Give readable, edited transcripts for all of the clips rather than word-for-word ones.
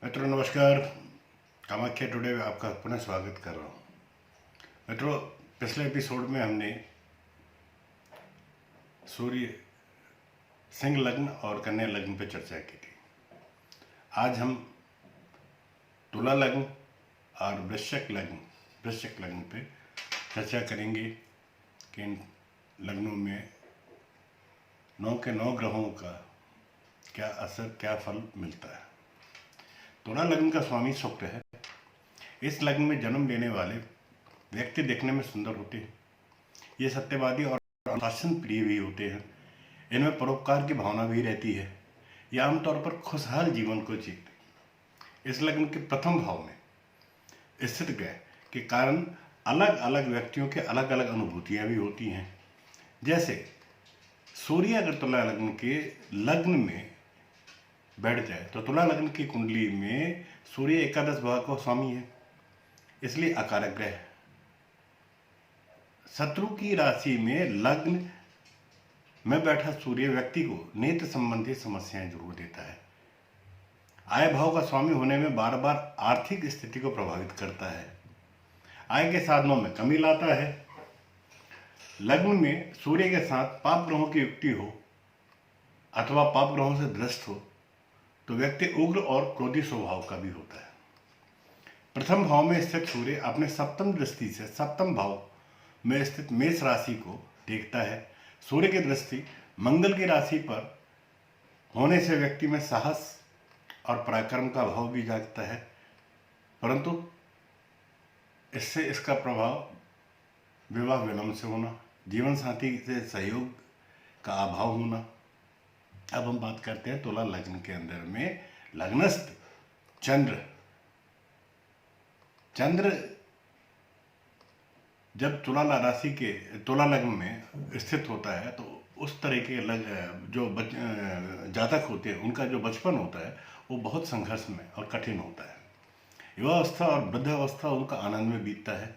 मित्रों नमस्कार। कामाख्या टुडे में आपका पुनः स्वागत कर रहा हूँ। मित्रों, पिछले एपिसोड में हमने सूर्य सिंह लग्न और कन्या लग्न पर चर्चा की थी। आज हम तुला लग्न और वृश्चिक लग्न पे चर्चा करेंगे कि इन लग्नों में 9 के 9 ग्रहों का क्या असर, क्या फल मिलता है। तुला लग्न का स्वामी शुक्र है। इस लग्न में जन्म लेने वाले व्यक्ति देखने में सुंदर होते हैं। ये सत्यवादी और अनुशासन प्रिय भी होते हैं। इनमें परोपकार की भावना भी रहती है। ये आमतौर पर खुशहाल जीवन को जीते। इस लग्न के प्रथम भाव में स्थित ग्रह के कारण अलग अलग व्यक्तियों के अलग अलग अनुभूतियां भी होती हैं। जैसे सूर्य अगर तुला लग्न के लग्न में बैठ जाए तो तुला लग्न की कुंडली में सूर्य एकादश भाव का स्वामी है, इसलिए अकारक ग्रह है। शत्रु की राशि में लग्न में बैठा सूर्य व्यक्ति को नेत्र संबंधी समस्याएं जरूर देता है। आय भाव का स्वामी होने में बार बार आर्थिक स्थिति को प्रभावित करता है। आय के साधनों में कमी लाता है। लग्न में सूर्य के साथ पाप ग्रहों की युक्ति हो अथवा पाप ग्रहों से ग्रस्त हो तो व्यक्ति उग्र और क्रोधी स्वभाव का भी होता है। प्रथम भाव में स्थित सूर्य अपने सप्तम दृष्टि से सप्तम भाव में स्थित मेष राशि को देखता है। सूर्य की दृष्टि मंगल की राशि पर होने से व्यक्ति में साहस और पराक्रम का भाव भी जागता है, परंतु इससे इसका प्रभाव विवाह विलंब से होना, जीवन साथी से सहयोग का अभाव होना। अब हम बात करते हैं तुला लग्न के अंदर में लग्नस्थ चंद्र जब तुला लग्न में स्थित होता है तो उस तरह के जातक होते हैं, उनका जो बचपन होता है वो बहुत संघर्षमय और कठिन होता है। युवावस्था और वृद्धावस्था उनका आनंद में बीतता है।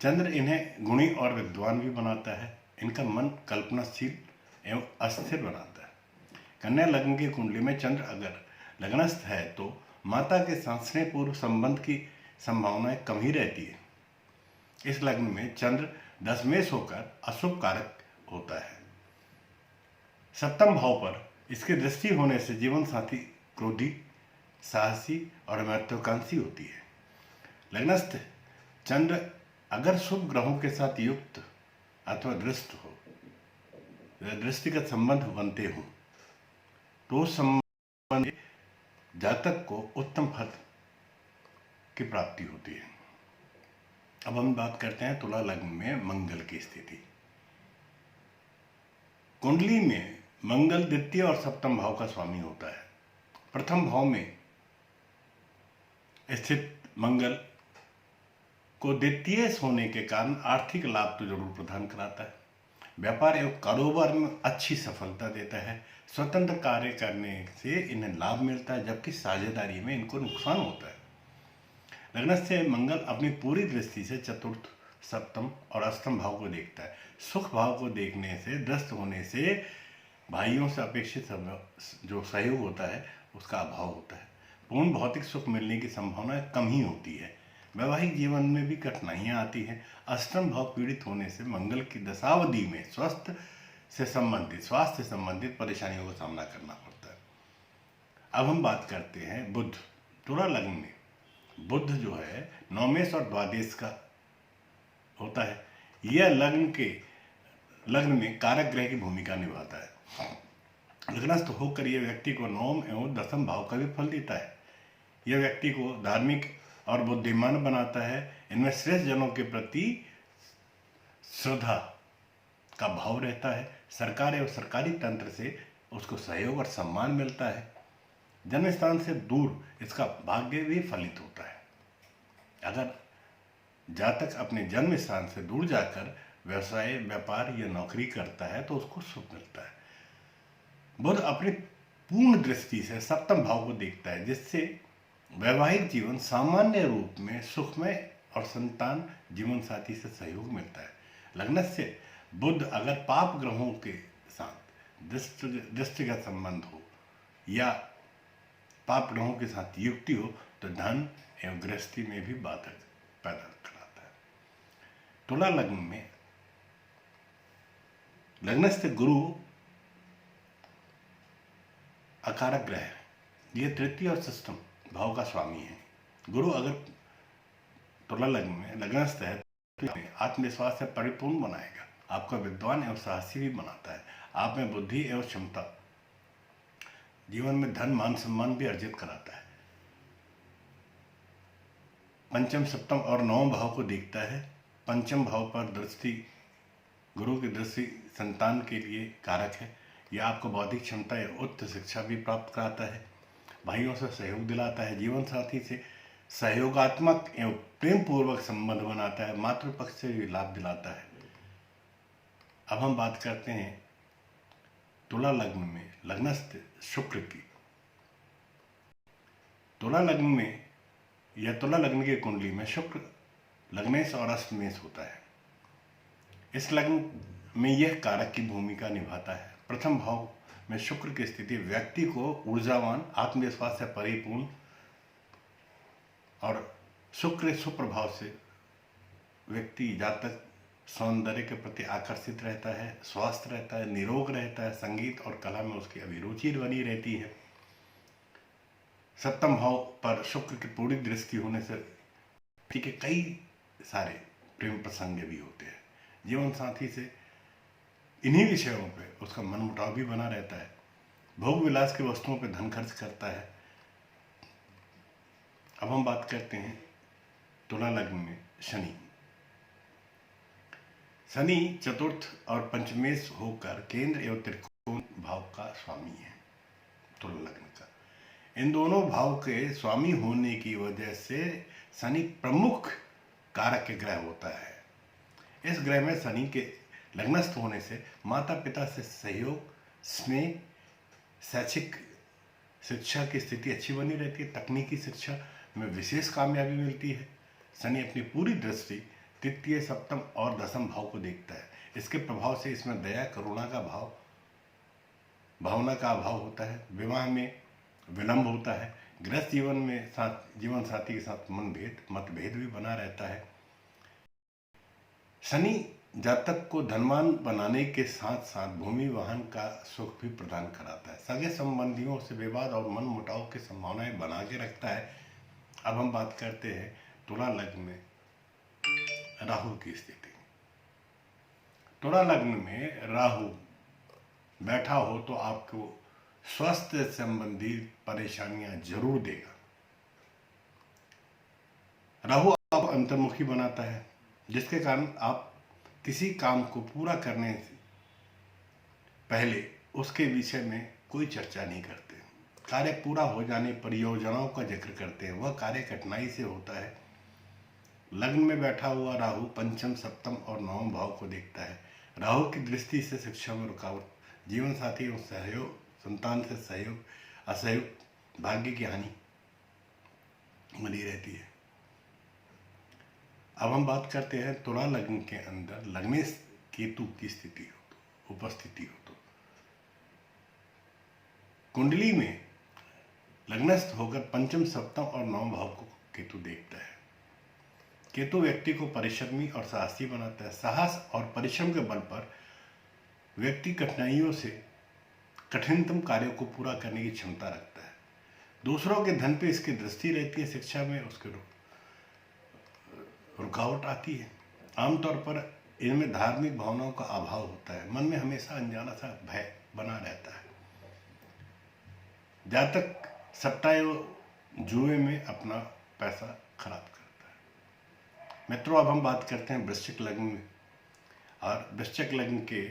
चंद्र इन्हें गुणी और विद्वान भी बनाता है। इनका मन कल्पनाशील एवं अस्थिर बनाता है। कन्या लग्न की कुंडली में चंद्र अगर लग्नस्थ है तो माता के साथ स्नेहपूर्व संबंध की संभावनाएं कम ही रहती है। इस लग्न में चंद्र दशमेश होकर अशुभ कारक होता है। सप्तम भाव पर इसकी दृष्टि होने से जीवन साथी क्रोधी, साहसी और महत्वाकांक्षी होती है। लग्नस्थ चंद्र अगर शुभ ग्रहों के साथ युक्त अथवा दृष्टिगत संबंध बनते हों तो उस संबंध जातक को उत्तम फल की प्राप्ति होती है। अब हम बात करते हैं तुला लग्न में मंगल की स्थिति। कुंडली में मंगल द्वितीय और सप्तम भाव का स्वामी होता है। प्रथम भाव में स्थित मंगल को द्वितीय होने के कारण आर्थिक लाभ तो जरूर प्रदान कराता है। व्यापार एवं कारोबार में अच्छी सफलता देता है। स्वतंत्र कार्य करने से इन्हें लाभ मिलता है, जबकि साझेदारी में इनको नुकसान होता है। लग्न से मंगल अपनी पूरी दृष्टि से चतुर्थ, सप्तम और अष्टम भाव को देखता है। सुख भाव को देखने से, ग्रस्त होने से भाइयों से अपेक्षित जो सहयोग होता है उसका अभाव होता है। पूर्ण भौतिक सुख मिलने की संभावना कम ही होती है। वैवाहिक जीवन में भी कठिनाइयां आती हैं। अष्टम भाव पीड़ित होने से मंगल की दशावधि में स्वास्थ्य से संबंधित परेशानियों का सामना करना पड़ता है। अब हम बात करते हैं बुध। तुला लग्न में बुध जो है नौमेश और द्वादश का होता है। यह लग्न में कारक ग्रह की भूमिका निभाता है। लग्नस्थ होकर यह व्यक्ति को नौम एवं दसम भाव का भी फल देता है। यह व्यक्ति को धार्मिक और बुद्धिमान बनाता है। इनमें श्रेष्ठ जनों के प्रति श्रद्धा का भाव रहता है। सरकार एवं सरकारी तंत्र से उसको सहयोग और सम्मान मिलता है। जन्म स्थान से दूर इसका भाग्य भी फलित होता है। अगर जातक अपने जन्म स्थान से दूर जाकर व्यवसाय, व्यापार या नौकरी करता है तो उसको सुख मिलता है। बुध अपनी पूर्ण दृष्टि से सप्तम भाव को देखता है, जिससे वैवाहिक जीवन सामान्य रूप में सुखमय और संतान जीवन साथी से सहयोग मिलता है। लग्न से बुध अगर पाप ग्रहों के साथ दृष्टिगत संबंध हो या पाप ग्रहों के साथ युक्ति हो तो धन एवं गृहस्थी में भी बाधक पैदा कराता है। तुला लग्न में लग्नस्थ गुरु अकारक ग्रह है, ये तृतीय और षष्ठम भाव का स्वामी है। गुरु अगर तुला लग्न में लग्नस्थ है तो आत्मविश्वास से परिपूर्ण बनाएगा, आपको विद्वान एवं साहसी भी बनाता है, आप में बुद्धि एवं क्षमता, जीवन में धन मान सम्मान भी अर्जित कराता है। पंचम सप्तम और नवम भाव को देखता है। पंचम भाव पर दृष्टि, गुरु की दृष्टि संतान के लिए कारक है। यह आपको बौद्धिक क्षमता या उच्च शिक्षा भी प्राप्त कराता है, भाइयों से सहयोग दिलाता है, जीवन साथी से सहयोगात्मक एवं प्रेम पूर्वक संबंध बनाता है, मातृपक्ष से भी लाभ दिलाता है। अब हम बात करते हैं तुला लग्न में लग्नस्थ शुक्र की। तुला लग्न में या तुला लग्न की कुंडली में शुक्र लग्नेश और अष्टमेश होता है। इस लग्न में यह कारक की भूमिका निभाता है। प्रथम भाव में शुक्र की स्थिति व्यक्ति को ऊर्जावान, आत्मविश्वास से परिपूर्ण और शुक्र सुप्रभाव से व्यक्ति जातक सौंदर्य के प्रति आकर्षित रहता है, स्वस्थ रहता है, निरोग रहता है, संगीत और कला में उसकी अभिरुचि बनी रहती है। सप्तम भाव पर शुक्र की पूरी दृष्टि होने से व्यक्ति के कई सारे प्रेम प्रसंग भी होते हैं। जीवन साथी से इन्हीं विषयों पे उसका मन मुटाव भी बना रहता है। भोग विलास की वस्तुओं पे धन खर्च करता है। अब हम बात करते हैं तुला लग्न में शनि। शनि चतुर्थ और पंचमेश होकर केंद्र एवं त्रिकोण भाव का स्वामी है तुला लग्न का। इन दोनों भाव के स्वामी होने की वजह से शनि प्रमुख कारक ग्रह होता है। इस ग्रह में शनि के लग्नस्थ होने से माता पिता से सहयोग, स्नेह, शैक्षिक शिक्षा की स्थिति अच्छी बनी रहती है, तकनीकी शिक्षा में विशेष कामयाबी मिलती है। शनि अपनी पूरी दृष्टि तृतीय, सप्तम और दसम भाव को देखता है। इसके प्रभाव से इसमें दया, करुणा का भाव, भावना का अभाव होता है, विवाह में विलंब होता है, गृहस्थ जीवन में जीवन साथी के साथ मतभेद भी बना रहता है। शनि जातक को धनवान बनाने के साथ साथ भूमि वाहन का सुख भी प्रदान कराता है, सगे संबंधियों से विवाद और मन मुटाव की संभावनाएं बना के रखता है। अब हम बात करते हैं तुला लग्न में राहु की स्थिति। तुला लग्न में राहु बैठा हो तो आपको स्वास्थ्य संबंधी परेशानियां जरूर देगा। राहु आपको अंतर्मुखी बनाता है, जिसके कारण आप किसी काम को पूरा करने से पहले उसके विषय में कोई चर्चा नहीं करते। कार्य पूरा हो जाने परियोजनाओं का जिक्र करते हैं, वह कार्य कठिनाई से होता है। लग्न में बैठा हुआ राहु पंचम, सप्तम और नवम भाव को देखता है। राहु की दृष्टि से शिक्षा में रुकावट, जीवन साथी और सहयोग, संतान से सहयोग, असहयोग, भाग्य की हानि बनी रहती है। अब हम बात करते हैं तुला लग्न के अंदर लग्नेश केतु की स्थिति हो तो, उपस्थिति हो तो। कुंडली में लग्नस्थ होकर पंचम, सप्तम और नवम भाव को केतु देखता है। केतु व्यक्ति को परिश्रमी और साहसी बनाता है। साहस और परिश्रम के बल पर व्यक्ति कठिनाइयों से कठिनतम कार्यों को पूरा करने की क्षमता रखता है। दूसरों के धन पे इसकी दृष्टि रहती है, शिक्षा में उसके रुकावट आती है। आमतौर पर इनमें धार्मिक भावनाओं का अभाव होता है, मन में हमेशा अनजाना सा भय बना रहता है। जातक सट्टा एवं जुए में अपना पैसा खराब करता है। मित्रों, अब हम बात करते हैं वृश्चिक लग्न में और वृश्चिक लग्न के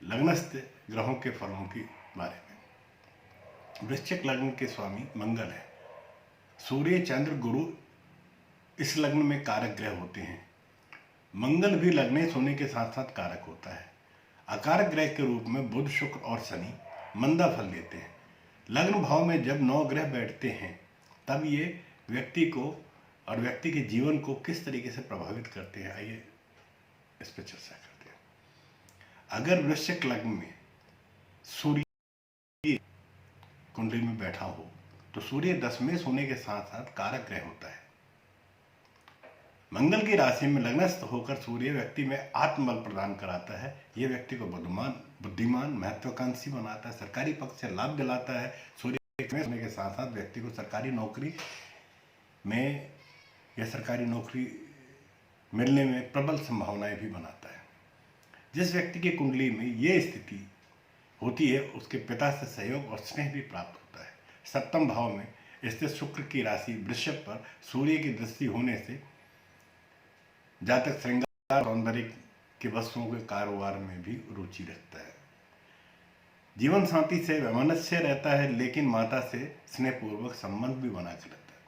लग्नस्थ ग्रहों के फलों के बारे में। वृश्चिक लग्न के स्वामी मंगल है। सूर्य, चंद्र, गुरु इस लग्न में कारक ग्रह होते हैं। मंगल भी लग्नेश होने के साथ साथ कारक होता है। अकारक ग्रह के रूप में बुध, शुक्र और शनि मंदा फल देते हैं। लग्न भाव में जब 9 ग्रह बैठते हैं तब ये व्यक्ति को और व्यक्ति के जीवन को किस तरीके से प्रभावित करते हैं, आइए इस पर चर्चा करते हैं। अगर वृश्चिक लग्न में सूर्य कुंडली में बैठा हो तो सूर्य दशमेश होने के साथ साथ कारक ग्रह होता है। मंगल की राशि में लग्नस्थ होकर सूर्य व्यक्ति में आत्मबल प्रदान कराता है। यह व्यक्ति को बुद्धिमान, महत्वाकांक्षी बनाता है, सरकारी पक्ष से लाभ दिलाता है। सूर्य होने के साथ साथ व्यक्ति को सरकारी नौकरी में या सरकारी नौकरी मिलने में प्रबल संभावनाएं भी बनाता है। जिस व्यक्ति की कुंडली में ये स्थिति होती है उसके पिता से सहयोग और स्नेह भी प्राप्त होता है। सप्तम भाव में स्थित शुक्र की राशि वृषभ पर सूर्य की दृष्टि होने से जातक श्रृंगार सौंदर्य के वस्तुओं के कारोबार में भी रुचि रखता है। जीवन साथी से वैमनस्य रहता है, लेकिन माता से स्नेहपूर्वक संबंध भी बना के रखता है।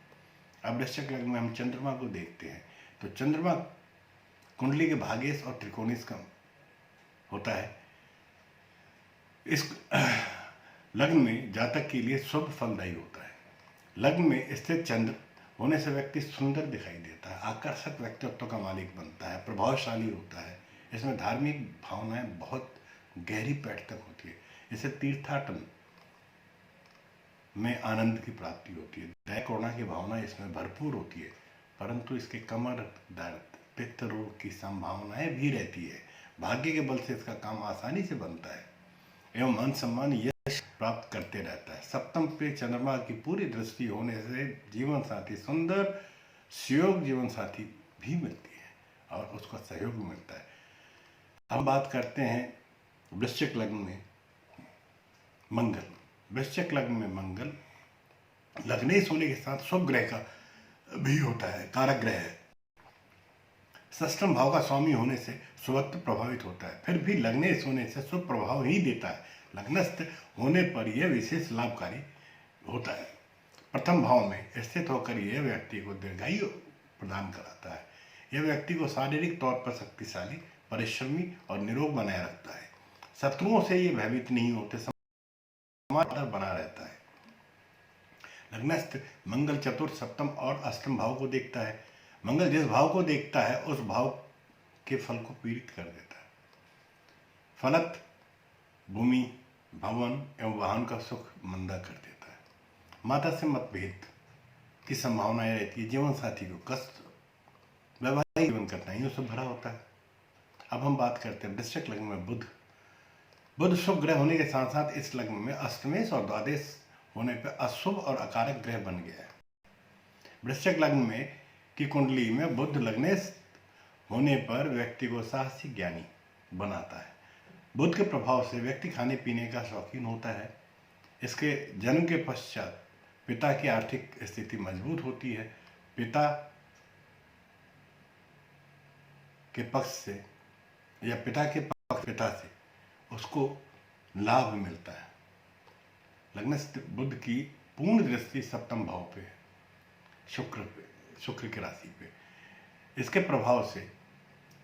अब वृश्चिक लग्न में हम चंद्रमा को देखते हैं तो चंद्रमा कुंडली के भाग्येश और त्रिकोणीय का होता है। इस लग्न में जातक के लिए शुभ फलदायी होता है। लग्न में स्थित चंद्र होने से व्यक्ति सुंदर दिखाई देता है, आकर्षक व्यक्तित्व का मालिक बनता है, प्रभावशाली होता है। इसमें धार्मिक भावनाएं बहुत गहरी पैठ तक होती है। इसे तीर्थाटन में आनंद की प्राप्ति होती है। दया करुणा की भावना इसमें भरपूर होती है, परंतु इसके कमर दर्द, पित्त रोग की संभावनाएं भी रहती है। भाग्य के बल से इसका काम आसानी से बनता है एवं मान सम्मान यश प्राप्त करते रहता है। सप्तम पे चंद्रमा की पूरी दृष्टि होने से जीवन साथी सुंदर सुयोग जीवन साथी भी मिलती है और उसका सहयोग भी मिलता है। हम बात करते हैं वृश्चिक लग्न में मंगल। वृश्चिक लग्न में मंगल लग्नेश होने के साथ शुभ ग्रह का भी होता है, कारक ग्रह है। षष्ठम भाव का स्वामी होने से शुभत्व प्रभावित होता है, फिर भी लग्नेश होने से शुभ प्रभाव ही देता है। लग्नस्थ होने पर यह विशेष लाभकारी होता है। प्रथम भाव में स्थित होकर यह व्यक्ति को दीर्घायु प्रदान कराता है। यह व्यक्ति को शारीरिक तौर पर शक्तिशाली, परिश्रमी और निरोग बनाए रखता है। शत्रुओं से ये भयभीत नहीं होते, समाज बना रहता है। लग्नस्थ मंगल चतुर्थ, सप्तम और अष्टम भाव को देखता है। मंगल जिस भाव को देखता है उस भाव के फल को पीड़ित कर देता है। फलत भूमि, भवन एवं वाहन का सुख मंदा कर देता है। माता से मतभेद की संभावनाएं रहती है। जीवन साथी को कष्ट, वैवाहिक जीवन कठिनाइयों से भरा होता है। अब हम बात करते हैं वृश्चिक लग्न में बुध शुभ ग्रह होने के साथ साथ इस लग्न में अष्टमेश और द्वादश होने पर अशुभ और अकारक ग्रह बन गया है। वृश्चिक लग्न में की कुंडली में बुध लग्नेश होने पर व्यक्ति को साहसी ज्ञानी बनाता है। बुध के प्रभाव से व्यक्ति खाने पीने का शौकीन होता है। इसके जन्म के पश्चात पिता की आर्थिक स्थिति मजबूत होती है। पिता के पक्ष से या पिता के पक्ष पिता से उसको लाभ मिलता है। लग्नस्थ बुध की पूर्ण दृष्टि सप्तम भाव पे है, शुक्र की राशि पे। इसके प्रभाव से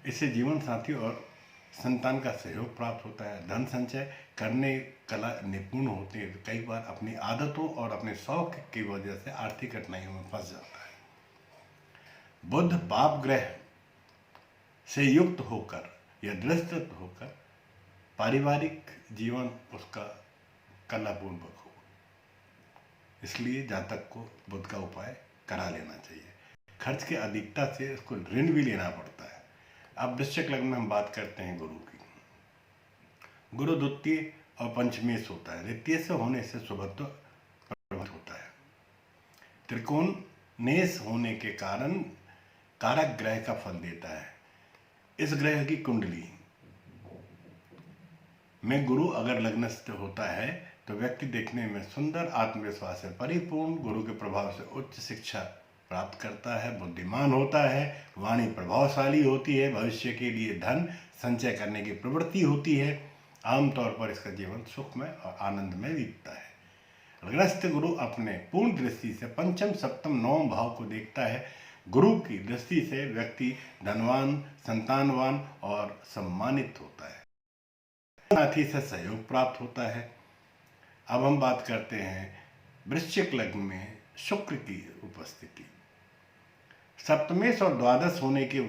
इसे जीवन साथी और संतान का सहयोग प्राप्त होता है। धन संचय करने कला निपुण होते हैं, तो कई बार अपनी आदतों और अपने शौक की वजह से आर्थिक कठिनाइयों में फंस जाता है। बुध पाप ग्रह से युक्त होकर या दृष्टित होकर पारिवारिक जीवन उसका कलापूर्वक हो, इसलिए जातक को बुध का उपाय करा लेना चाहिए। खर्च की अधिकता से उसको ऋण भी लेना पड़ता है। अब वृश्चिक लग्न में हम बात करते हैं गुरु की। गुरु द्वितीय और पंचमेश होता है। द्वितीय से होने से शुभत्व प्रभावित होता है। त्रिकोणेश होने के कारण कारक ग्रह का फल देता है। इस ग्रह की कुंडली में गुरु अगर लग्नस्थ होता है तो व्यक्ति देखने में सुंदर, आत्मविश्वास से परिपूर्ण, गुरु के प्रभाव से उच्च शिक्षा प्राप्त करता है, बुद्धिमान होता है, वाणी प्रभावशाली होती है, भविष्य के लिए धन संचय करने की प्रवृत्ति होती है। आमतौर पर इसका जीवन सुखमय और आनंदमय बीतता है। लग्नस्थ गुरु अपने पूर्ण दृष्टि से पंचम, सप्तम, नवम भाव को देखता है। गुरु की दृष्टि से व्यक्ति धनवान, संतानवान और सम्मानित होता है। साथी से सहयोग प्राप्त होता है। अब हम बात करते हैं वृश्चिक लग्न में शुक्र की उपस्थिति। सप्तमेश और द्वादश होने के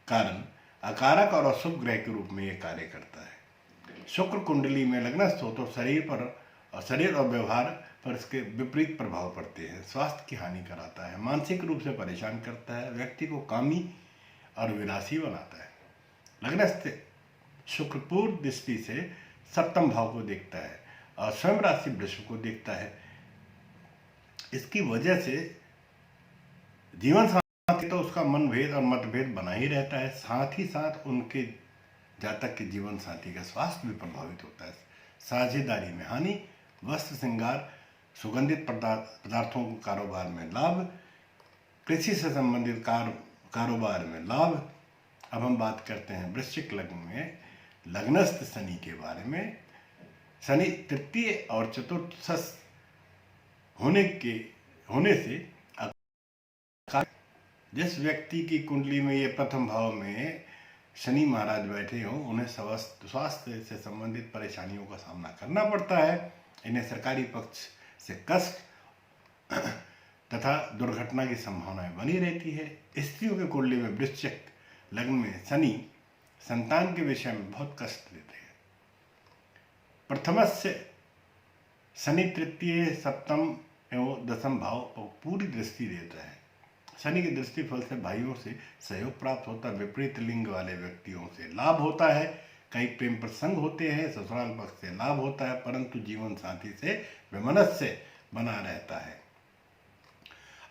कारण अकारक और अशुभ ग्रह के रूप में यह कार्य करता है। शुक्र कुंडली में लग्नस्थ हो तो शरीर और व्यवहार पर इसके विपरीत प्रभाव पड़ते हैं। स्वास्थ्य की हानि कराता है, मानसिक रूप से परेशान करता है, व्यक्ति को कामी और विलासी बनाता है। लग्नस्थ शुक्र पूर्व दृष्टि से सप्तम भाव को देखता है और स्वयं राशि वृष को देखता है। इसकी वजह से जीवन साथी तो उसका मनभेद और मतभेद बना ही रहता है, साथ ही साथ उनके जातक के जीवन साथी का स्वास्थ्य भी प्रभावित होता है। साझेदारी में हानि, वस्त्र श्रृंगार, सुगंधित पदार्थों को कारोबार में लाभ, कृषि से संबंधित कारोबार में लाभ। अब हम बात करते हैं वृश्चिक लग्न में लग्नस्थ शनि के बारे में। शनि तृतीय और चतुर्थ होने से जिस व्यक्ति की कुंडली में ये प्रथम भाव में शनि महाराज बैठे हों, उन्हें स्वास्थ्य से संबंधित परेशानियों का सामना करना पड़ता है। इन्हें सरकारी पक्ष से कष्ट तथा दुर्घटना की संभावनाएं बनी रहती है। स्त्रियों के कुंडली में वृश्चिक लग्न में शनि संतान के विषय में बहुत कष्ट देते हैं। प्रथमस्य शनि तृतीय, सप्तम एवं दसम भाव पर पूरी दृष्टि देता है। शनि की दृष्टि फल से भाइयों से सहयोग प्राप्त होता है, विपरीत लिंग वाले व्यक्तियों से लाभ होता है, कई प्रेम प्रसंग होते हैं, ससुराल पक्ष से लाभ होता है, परंतु जीवन साथी से वैमनस्य बना रहता है।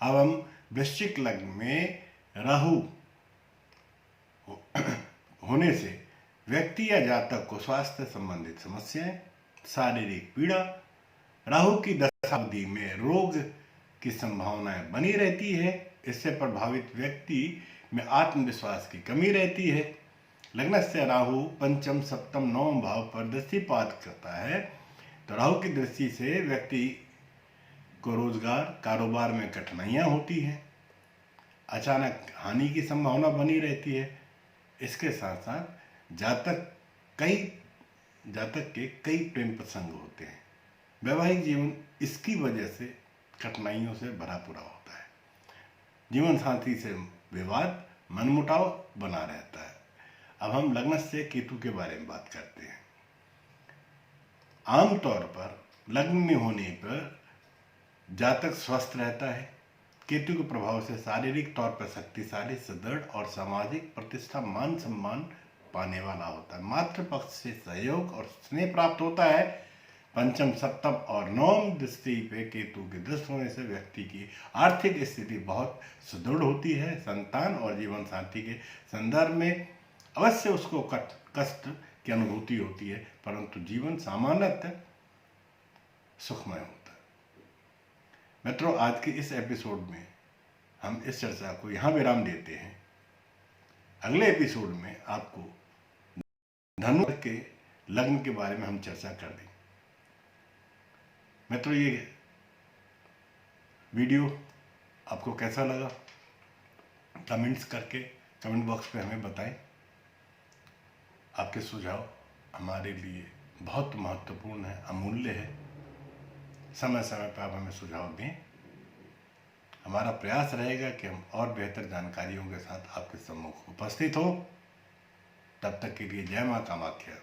अब हम वृश्चिक लग्न में राहु होने से व्यक्ति या जातक को स्वास्थ्य संबंधित समस्याएं, शारीरिक पीड़ा, राहु की दशावधि में रोग की संभावनाएं बनी रहती है। इससे प्रभावित व्यक्ति में आत्मविश्वास की कमी रहती है। लग्न से राहु पंचम, सप्तम, नवम भाव पर दृष्टिपात करता है, तो राहु की दृष्टि से व्यक्ति को रोजगार, कारोबार में कठिनाइयां होती हैं, अचानक हानि की संभावना बनी रहती है। इसके साथ साथ जातक के कई प्रेम प्रसंग होते हैं। वैवाहिक जीवन इसकी वजह से कठिनाइयों से भरा पूरा होता है। जीवन साथी से विवाद, मनमुटाव बना रहता है। अब हम लग्न से केतु के बारे में बात करते हैं। आमतौर पर लग्न में होने पर जातक स्वस्थ रहता है। केतु के प्रभाव से शारीरिक तौर पर शक्तिशाली, सुदृढ़ और सामाजिक प्रतिष्ठा, मान सम्मान पाने वाला होता है। मातृपक्ष से सहयोग और स्नेह प्राप्त होता है। पंचम, सप्तम और नवम दृष्टि पे केतु की दृष्टि होने से व्यक्ति की आर्थिक स्थिति बहुत सुदृढ़ होती है। संतान और जीवन साथी के संदर्भ में अवश्य उसको कष्ट की अनुभूति होती है, परंतु जीवन सामान्यतः सुखमय होता है। मित्रों, आज के इस एपिसोड में हम इस चर्चा को यहाँ विराम देते हैं। अगले एपिसोड में आपको धनु के लग्न के बारे में हम चर्चा कर देंगे। मित्रों, ये वीडियो आपको कैसा लगा कमेंट्स करके कमेंट बॉक्स पे हमें बताएं। आपके सुझाव हमारे लिए बहुत महत्वपूर्ण है, अमूल्य है। समय समय पर आप हमें सुझाव दें। हमारा प्रयास रहेगा कि हम और बेहतर जानकारियों के साथ आपके सम्मुख उपस्थित हो। तब तक के लिए जय मां कामाख्या।